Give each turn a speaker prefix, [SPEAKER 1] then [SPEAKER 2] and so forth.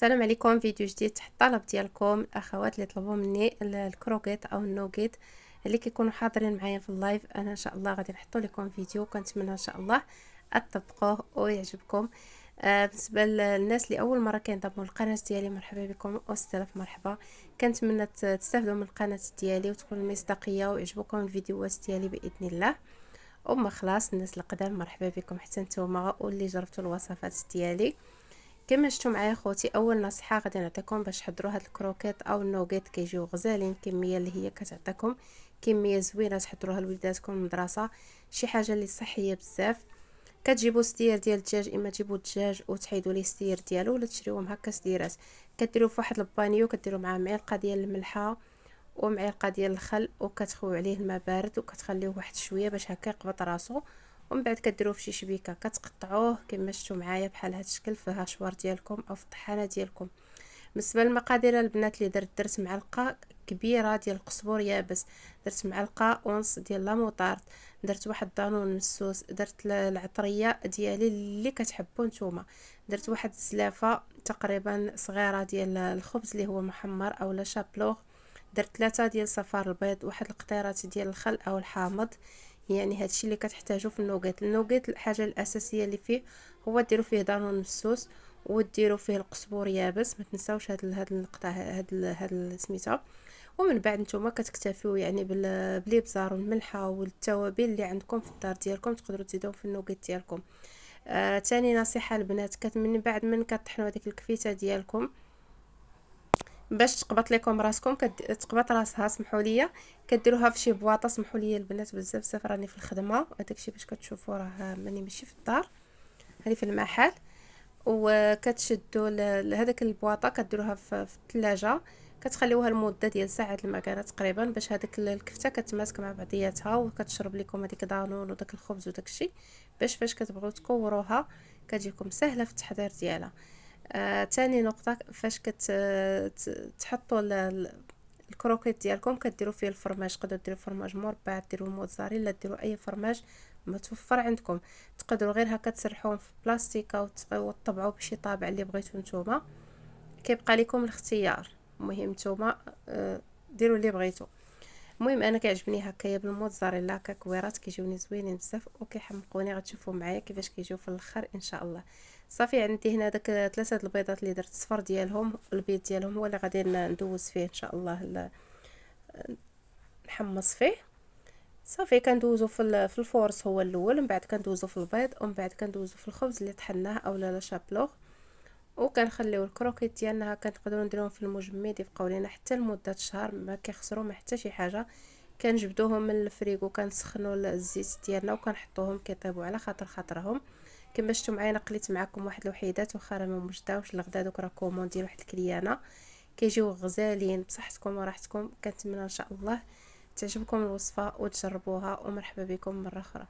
[SPEAKER 1] السلام عليكم. فيديو جديد تحت الطلب ديالكم الاخوات اللي طلبوا مني الكروكيت او النوغيت اللي كيكونوا حاضرين معايا في اللايف. انا ان شاء الله غادي نحطوا لكم فيديو، كنتمنى ان شاء الله تطبقوه ويعجبكم. بالنسبه للناس اللي اول مره كينضموا للقناه ديالي، مرحبا بكم واستلف مرحبا. كنتمنى تستافدوا من القناه ديالي وتكونوا مصداقيه ويعجبكم الفيديوهات ديالي باذن الله. وما خلاص الناس القدام مرحبا بكم حتى نتوما واللي جربتوا الوصفات ديالي. كما شفتوا معايا خوتي، اول نصيحه غادي نعطيكم باش تحضروا هاد الكروكيت او النوغيت، كيجيو غزالين، كميه اللي هي كتعطيكم كميه زوينه تحضروها لوليداتكم المدرسه، شي حاجه اللي صحيه بزاف. كتجيبوا ستير ديال الدجاج، اما تجيبوا الدجاج وتحيدوا ليه ستير ديالو، ولا تشريوهم هكا ستيرات، كديروا في واحد البانيو، كديروا معاه معلقه ديال الملحه ومعلقه ديال الخل، وكتخويو عليه الماء بارد وكتخليوه واحد شويه باش هكا يقبض راسو. ومن بعد كديروه في شي شبيكه، كتقطعوه كما شفتوا معايا بحال هذا الشكل في الهاشوار ديالكم او في الطحانه ديالكم. بالنسبه للمقادير البنات اللي درت معلقه كبيره ديال القزبور يابس، درت معلقه ونص ديال لاموطارد، درت واحد دانون مسوس، درت العطريه ديالي اللي كتحبوا نتوما، درت واحد الزلافه تقريبا صغيره ديال الخبز اللي هو محمر اولا شابلوغ، درت 3 ديال صفار البيض، واحد القطيرات ديال الخل او الحامض. يعني هادشي اللي كتحتاجو في النوغيت الحاجه الاساسيه اللي فيه هو ديروا فيه دانون مسوس، وديروا فيه القزبور يابس، ما تنساوش هاد القطع، هاد سميتها. ومن بعد نتوما كتكتفيو يعني بالابزار والملحه والتوابل اللي عندكم في الدار ديالكم، تقدروا تزيدوهم في النوغيت ديالكم. تاني نصيحه البنات، من بعد من كطحنوا هذيك الكفيته ديالكم باش تقبط لكم راسكم، تقبط راسها سمحوا لي، كديروها في شي بواطه. سمحوا لي البنات بزاف بزاف راني في الخدمه، هذاكشي باش كتشوفوا راه ماني ماشي في الدار، هذه في المحل. وكتشدوا هذاك البواطه كديروها في الثلاجه، كتخليوها لمده ديال ساعه المكانه تقريبا، باش هذيك الكفته كتماسك مع بعضياتها وكتشرب لكم هذيك دانون وداك الخبز وداك الشيء، باش فاش كتبغيو تكوروها كتجيكم سهله في التحضير ديالها. تاني نقطة، فاش تحطوا الكروكيت ديالكم كديروا فيه الفرماج، تقدروا ديروا فرماج مربع، ديروا موتزاريلا، ديروا اي فرماج متوفر عندكم، تقدروا غير هكا تسرحوهم في بلاستيكه وتطبعوا بشي طابع اللي بغيتو نتوما، كيبقى لكم الاختيار. المهم نتوما ديروا اللي بغيتو. المهم انا كيعجبني هكايا بالموتزاريلا ككويرات، كيجيوني زوينين بزاف وكيحمقوني، غتشوفوا معايا كيفاش كيجيو في الاخر ان شاء الله. صافي عندي هنا داك 3 البيضات اللي درت الصفر ديالهم، البيض ديالهم هو اللي غادي ندوز فيه ان شاء الله، نحمص فيه. صافي كندوزو في الفورس هو الاول، من بعد كندوزو في البيض، ومن بعد كندوزو في الخبز اللي طحناه اولا لا شابلوغ، وكنخليو الكروكيت ديالنا هكا نقدروا نديروهم في المجمد يبقاو لينا حتى لمده شهر، ما كيخسروا ما حتى شي حاجه. كنجبدوهم من الفريغو، كنسخنوا الزيت ديالنا وكنحطوهم كيطيبوا على خاطرهم. كما شفتوا معايا نقليت معكم واحد الوحيدات، واخا راه ما موجداوش لغدا، دوك راه كومون ديال واحد الكليانه، كيجيو غزالين بصحتكم وراحتكم. كنتمنى ان شاء الله تعجبكم الوصفه وتجربوها، ومرحبا بكم مره اخرى.